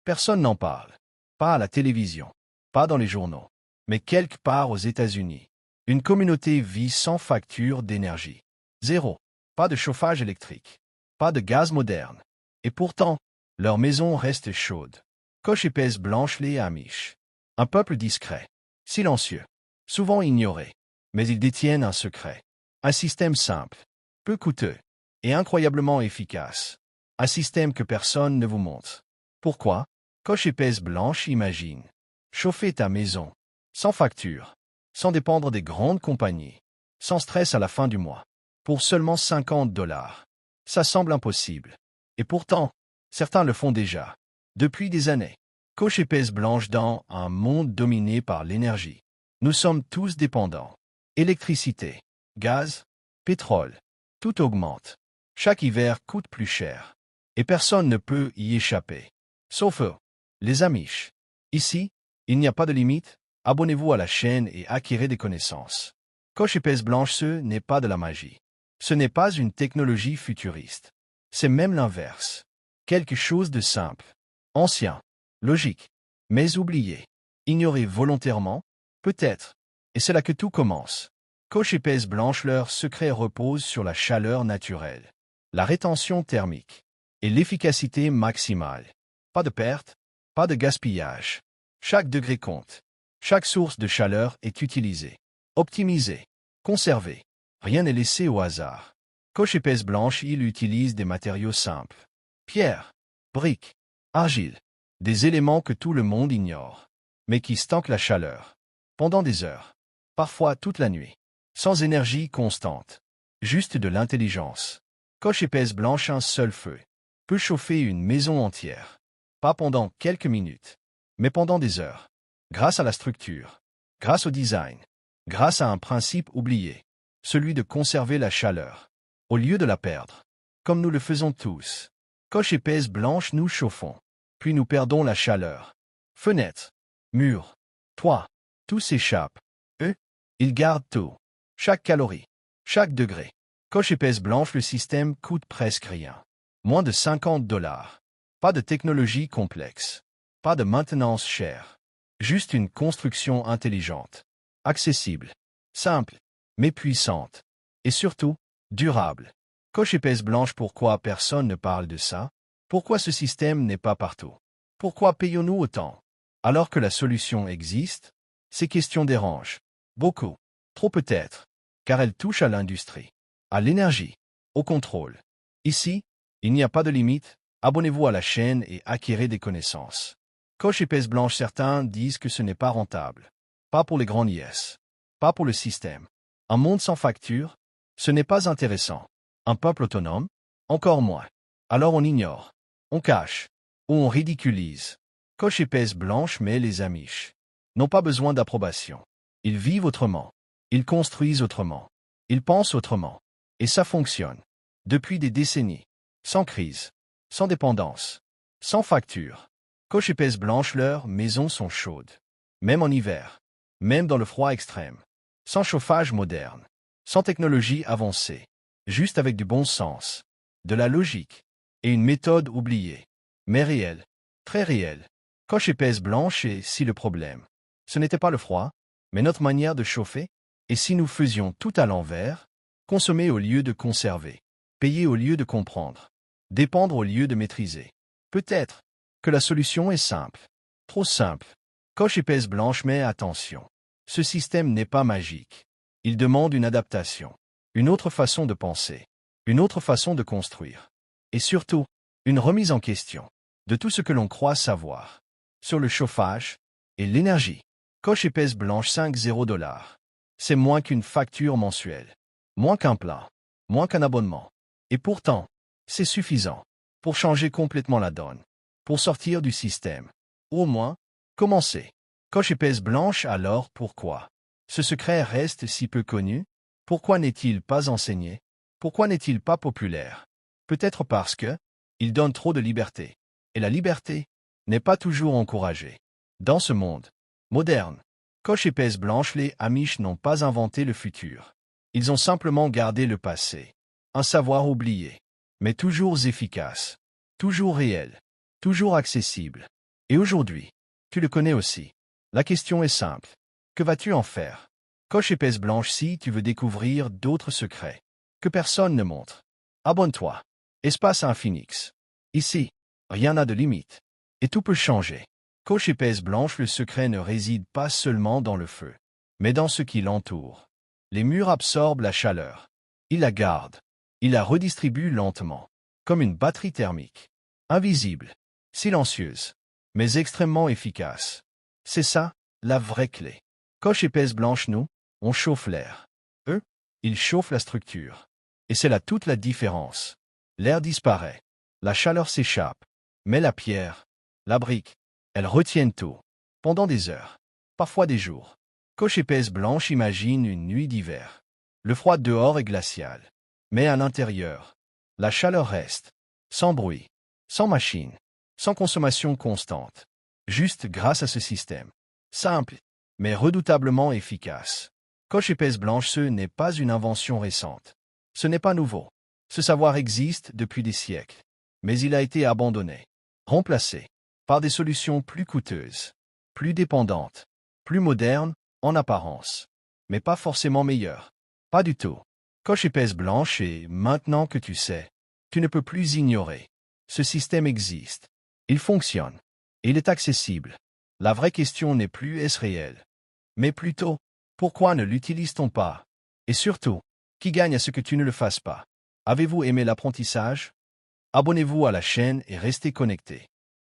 Personne n'en parle. Pas à la télévision, pas dans les journaux, mais quelque part aux États-Unis. Une communauté vit sans facture d'énergie. Zéro. Pas de chauffage électrique. Pas de gaz moderne. Et pourtant, leur maison reste chaude. Coche épaisse blanche les Amish. Un peuple discret, silencieux, souvent ignoré. Mais ils détiennent un secret. Un système simple, peu coûteux et incroyablement efficace. Un système que personne ne vous montre. Pourquoi? Coche épaisse blanche imagine. Chauffer ta maison. Sans facture. Sans dépendre des grandes compagnies. Sans stress à la fin du mois. Pour seulement $50. Ça semble impossible. Et pourtant, certains le font déjà. Depuis des années. Coche épaisse blanche dans un monde dominé par l'énergie. Nous sommes tous dépendants. Électricité, gaz, pétrole. Tout augmente. Chaque hiver coûte plus cher. Et personne ne peut y échapper. Sauf eux, les Amish. Ici, il n'y a pas de limite. Abonnez-vous à la chaîne et acquérez des connaissances. Coche épaisse blanche, ce n'est pas de la magie. Ce n'est pas une technologie futuriste. C'est même l'inverse. Quelque chose de simple, ancien, logique, mais oublié, ignoré volontairement, peut-être. Et c'est là que tout commence. Coche épaisse blanche, leur secret repose sur la chaleur naturelle, la rétention thermique et l'efficacité maximale. Pas de perte, pas de gaspillage. Chaque degré compte. Chaque source de chaleur est utilisée, optimisée, conservée. Rien n'est laissé au hasard. Coche épaisse blanche, il utilise des matériaux simples. Pierre, briques, argile. Des éléments que tout le monde ignore, mais qui stockent la chaleur. Pendant des heures. Parfois toute la nuit. Sans énergie constante. Juste de l'intelligence. Coche épaisse blanche, un seul feu peut chauffer une maison entière. Pas pendant quelques minutes, mais pendant des heures. Grâce à la structure, grâce au design, grâce à un principe oublié, celui de conserver la chaleur, au lieu de la perdre, comme nous le faisons tous. Coche épaisse blanche, nous chauffons, puis nous perdons la chaleur. Fenêtres, murs, toit, tout s'échappe. Eux, ils gardent tout. Chaque calorie, chaque degré. Coche épaisse blanche, le système coûte presque rien. Moins de $50. Pas de technologie complexe. Pas de maintenance chère. Juste une construction intelligente. Accessible. Simple, mais puissante. Et surtout, durable. Coche épaisse blanche, pourquoi personne ne parle de ça? Pourquoi ce système n'est pas partout? Pourquoi payons-nous autant? Alors que la solution existe? Ces questions dérangent. Beaucoup. Trop peut-être. Car elles touchent à l'industrie, à l'énergie, au contrôle. Ici, il n'y a pas de limite. Abonnez-vous à la chaîne et acquérez des connaissances. Coche épaisse blanche, certains disent que ce n'est pas rentable. Pas pour les grands yes. Pas pour le système. Un monde sans facture, ce n'est pas intéressant. Un peuple autonome, encore moins. Alors on ignore, on cache, ou on ridiculise. Coche épaisse blanche, mais les Amish n'ont pas besoin d'approbation. Ils vivent autrement. Ils construisent autrement. Ils pensent autrement. Et ça fonctionne. Depuis des décennies. Sans crise. Sans dépendance. Sans facture. Coche épaisse blanche, leurs maisons sont chaudes. Même en hiver. Même dans le froid extrême. Sans chauffage moderne. Sans technologie avancée. Juste avec du bon sens. De la logique. Et une méthode oubliée. Mais réelle. Très réelle. Coche épaisse blanche, et si le problème, ce n'était pas le froid, mais notre manière de chauffer? Et si nous faisions tout à l'envers? Consommer au lieu de conserver. Payer au lieu de comprendre. Dépendre au lieu de maîtriser. Peut-être que la solution est simple. Trop simple. Coche épaisse blanche, mais attention. Ce système n'est pas magique. Il demande une adaptation. Une autre façon de penser. Une autre façon de construire. Et surtout, une remise en question de tout ce que l'on croit savoir. Sur le chauffage et l'énergie. Coche épaisse blanche, $50. C'est moins qu'une facture mensuelle. Moins qu'un plat. Moins qu'un abonnement. Et pourtant, c'est suffisant pour changer complètement la donne. Pour sortir du système. Ou au moins, commencer. Coche épaisse blanche, alors pourquoi ce secret reste si peu connu? Pourquoi n'est-il pas enseigné? Pourquoi n'est-il pas populaire? Peut-être parce que il donne trop de liberté. Et la liberté n'est pas toujours encouragée. Dans ce monde moderne, coche épaisse blanche, les Amish n'ont pas inventé le futur. Ils ont simplement gardé le passé. Un savoir oublié, mais toujours efficace. Toujours réel. Toujours accessible. Et aujourd'hui, tu le connais aussi. La question est simple. Que vas-tu en faire? Coche épaisse blanche si tu veux découvrir d'autres secrets que personne ne montre. Abonne-toi. Espace Infinix. Ici, rien n'a de limite. Et tout peut changer. Coche épaisse blanche, le secret ne réside pas seulement dans le feu, mais dans ce qui l'entoure. Les murs absorbent la chaleur. Ils la gardent. Ils la redistribuent lentement, comme une batterie thermique. Invisible, silencieuse, mais extrêmement efficace. C'est ça, la vraie clé. Coche épaisse blanche, nous, on chauffe l'air. Eux, ils chauffent la structure. Et c'est là toute la différence. L'air disparaît. La chaleur s'échappe. Mais la pierre, la brique, elles retiennent tout. Pendant des heures. Parfois des jours. Coche épaisse blanche imagine une nuit d'hiver. Le froid dehors est glacial. Mais à l'intérieur, la chaleur reste. Sans bruit. Sans machine. Sans consommation constante. Juste grâce à ce système. Simple, mais redoutablement efficace. Coche épaisse blanche, ce n'est pas une invention récente. Ce n'est pas nouveau. Ce savoir existe depuis des siècles. Mais il a été abandonné. Remplacé par des solutions plus coûteuses, plus dépendantes, plus modernes en apparence, mais pas forcément meilleures. Pas du tout. Coche épaisse blanche et maintenant que tu sais, tu ne peux plus ignorer. Ce système existe. Il fonctionne. Et il est accessible. La vraie question n'est plus est-ce réel, mais plutôt, pourquoi ne l'utilise-t-on pas? Et surtout, qui gagne à ce que tu ne le fasses pas? Avez-vous aimé l'apprentissage? Abonnez-vous à la chaîne et restez connectés.